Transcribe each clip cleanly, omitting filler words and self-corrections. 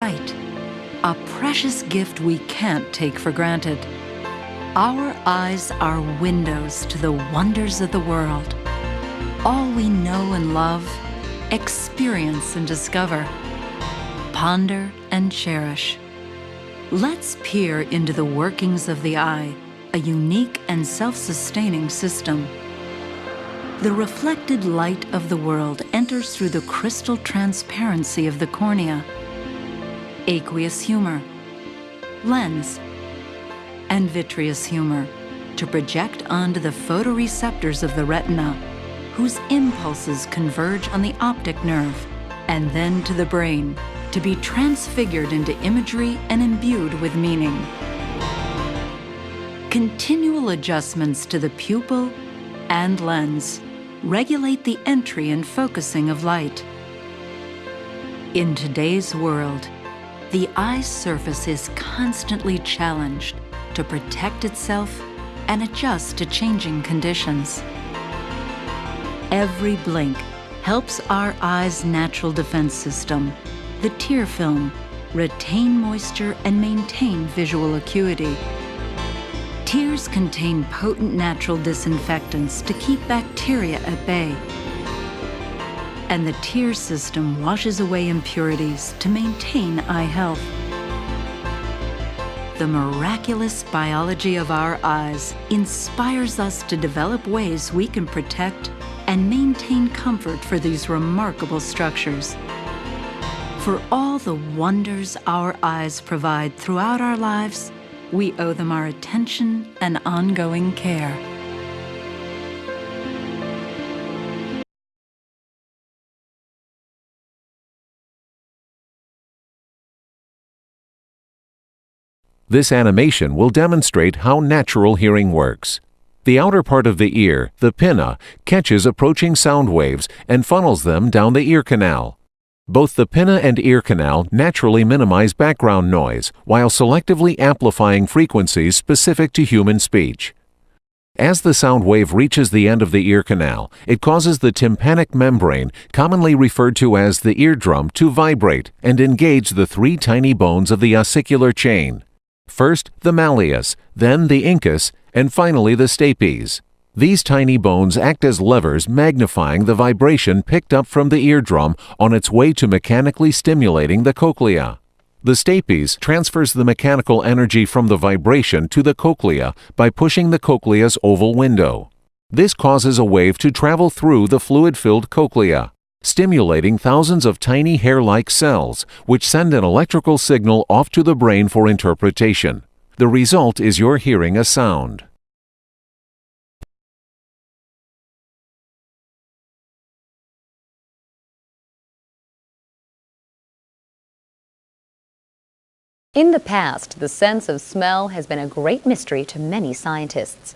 Sight, a precious gift we can't take for granted. Our eyes are windows to the wonders of the world. All we know and love, experience and discover, ponder and cherish. Let's peer into the workings of the eye, a unique and self-sustaining system. The reflected light of the world enters through the crystal transparency of the cornea, aqueous humor, lens, and vitreous humor to project onto the photoreceptors of the retina, whose impulses converge on the optic nerve, and then to the brain to be transfigured into imagery and imbued with meaning. Continual adjustments to the pupil and lens regulate the entry and focusing of light. In today's world, the eye's surface is constantly challenged to protect itself and adjust to changing conditions. Every blink helps our eye's natural defense system, the tear film, retain moisture and maintain visual acuity. Tears contain potent natural disinfectants to keep bacteria at bay. And the tear system washes away impurities to maintain eye health. The miraculous biology of our eyes inspires us to develop ways we can protect and maintain comfort for these remarkable structures. For all the wonders our eyes provide throughout our lives, we owe them our attention and ongoing care. This animation will demonstrate how natural hearing works. The outer part of the ear, the pinna, catches approaching sound waves and funnels them down the ear canal. Both the pinna and ear canal naturally minimize background noise while selectively amplifying frequencies specific to human speech. As the sound wave reaches the end of the ear canal, it causes the tympanic membrane, commonly referred to as the eardrum, to vibrate and engage the three tiny bones of the ossicular chain. First the malleus, then the incus, and finally the stapes. These tiny bones act as levers magnifying the vibration picked up from the eardrum on its way to mechanically stimulating the cochlea. The stapes transfers the mechanical energy from the vibration to the cochlea by pushing the cochlea's oval window. This causes a wave to travel through the fluid-filled cochlea, stimulating thousands of tiny hair-like cells, which send an electrical signal off to the brain for interpretation. The result is you're hearing a sound. In the past, the sense of smell has been a great mystery to many scientists.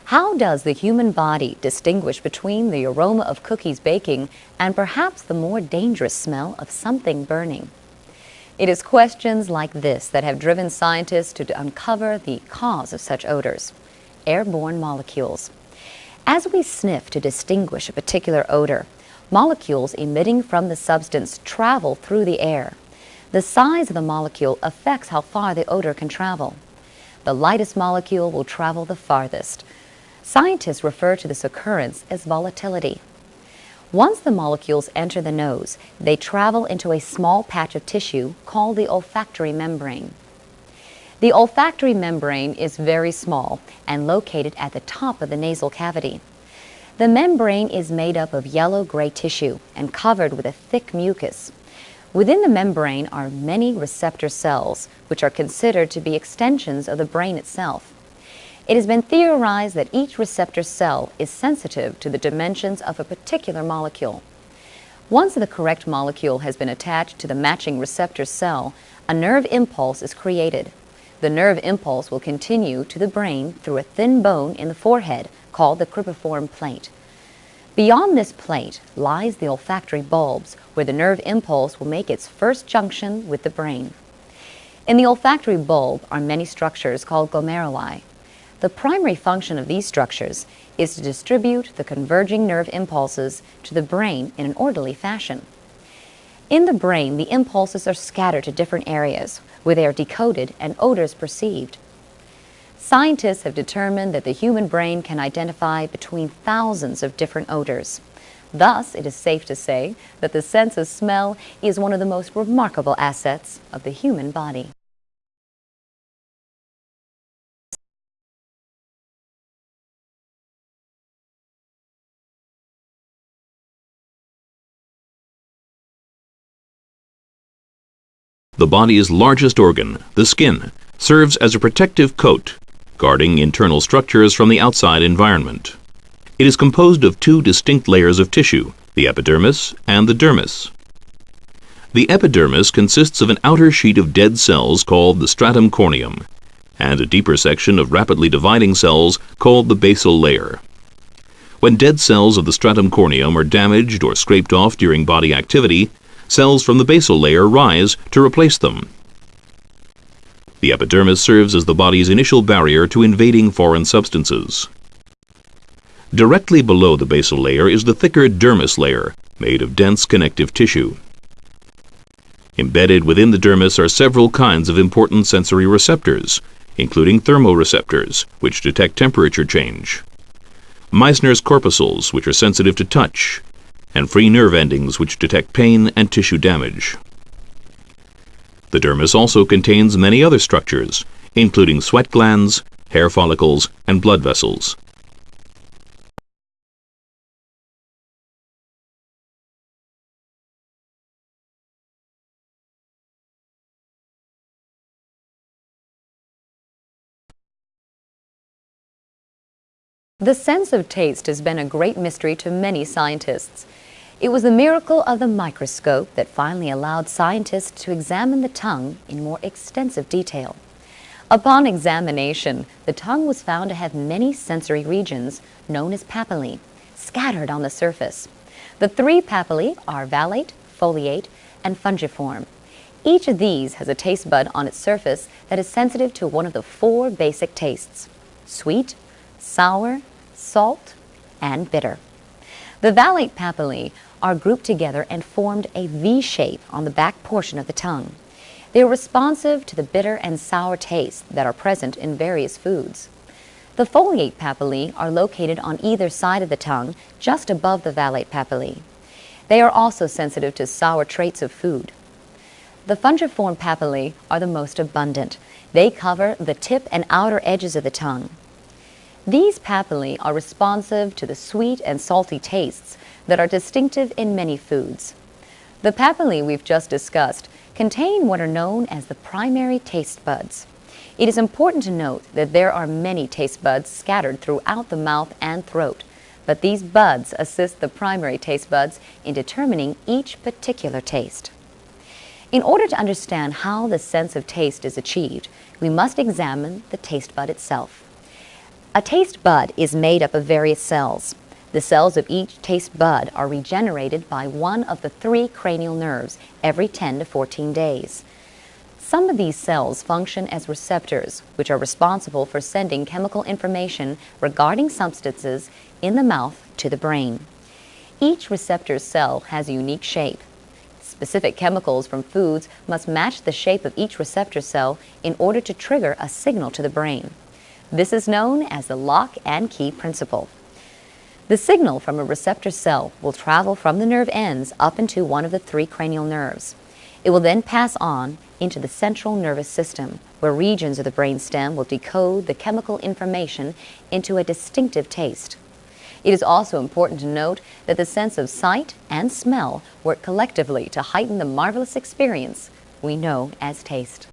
How does the human body distinguish between the aroma of cookies baking and perhaps the more dangerous smell of something burning? It is questions like this that have driven scientists to uncover the cause of such odors: airborne molecules. As we sniff to distinguish a particular odor, molecules emitting from the substance travel through the air. The size of the molecule affects how far the odor can travel. The lightest molecule will travel the farthest. Scientists refer to this occurrence as volatility. Once the molecules enter the nose, they travel into a small patch of tissue called the olfactory membrane. The olfactory membrane is very small and located at the top of the nasal cavity. The membrane is made up of yellow-gray tissue and covered with a thick mucus. Within the membrane are many receptor cells, which are considered to be extensions of the brain itself. It has been theorized that each receptor cell is sensitive to the dimensions of a particular molecule. Once the correct molecule has been attached to the matching receptor cell, a nerve impulse is created. The nerve impulse will continue to the brain through a thin bone in the forehead called the cribriform plate. Beyond this plate lies the olfactory bulbs, where the nerve impulse will make its first junction with the brain. In the olfactory bulb are many structures called glomeruli. The primary function of these structures is to distribute the converging nerve impulses to the brain in an orderly fashion. In the brain, the impulses are scattered to different areas, where they are decoded and odors perceived. Scientists have determined that the human brain can identify between thousands of different odors. Thus, it is safe to say that the sense of smell is one of the most remarkable assets of the human body. The body's largest organ, the skin, serves as a protective coat, guarding internal structures from the outside environment. It is composed of two distinct layers of tissue, the epidermis and the dermis. The epidermis consists of an outer sheet of dead cells called the stratum corneum, and a deeper section of rapidly dividing cells called the basal layer. When dead cells of the stratum corneum are damaged or scraped off during body activity, cells from the basal layer rise to replace them. The epidermis serves as the body's initial barrier to invading foreign substances. Directly below the basal layer is the thicker dermis layer, made of dense connective tissue. Embedded within the dermis are several kinds of important sensory receptors, including thermoreceptors, which detect temperature change, Meissner's corpuscles, which are sensitive to touch, and free nerve endings which detect pain and tissue damage. The dermis also contains many other structures, including sweat glands, hair follicles, and blood vessels. The sense of taste has been a great mystery to many scientists. It was the miracle of the microscope that finally allowed scientists to examine the tongue in more extensive detail. Upon examination, the tongue was found to have many sensory regions, known as papillae, scattered on the surface. The three papillae are valate, foliate, and fungiform. Each of these has a taste bud on its surface that is sensitive to one of the four basic tastes: sweet, sour, salt, and bitter. The valate papillae are grouped together and formed a V shape on the back portion of the tongue. They are responsive to the bitter and sour tastes that are present in various foods. The foliate papillae are located on either side of the tongue, just above the valate papillae. They are also sensitive to sour traits of food. The fungiform papillae are the most abundant. They cover the tip and outer edges of the tongue. These papillae are responsive to the sweet and salty tastes that are distinctive in many foods. The papillae we've just discussed contain what are known as the primary taste buds. It is important to note that there are many taste buds scattered throughout the mouth and throat, but these buds assist the primary taste buds in determining each particular taste. In order to understand how the sense of taste is achieved, we must examine the taste bud itself. A taste bud is made up of various cells. The cells of each taste bud are regenerated by one of the three cranial nerves every 10 to 14 days. Some of these cells function as receptors, which are responsible for sending chemical information regarding substances in the mouth to the brain. Each receptor cell has a unique shape. Specific chemicals from foods must match the shape of each receptor cell in order to trigger a signal to the brain. This is known as the lock and key principle. The signal from a receptor cell will travel from the nerve ends up into one of the three cranial nerves. It will then pass on into the central nervous system, where regions of the brain stem will decode the chemical information into a distinctive taste. It is also important to note that the sense of sight and smell work collectively to heighten the marvelous experience we know as taste.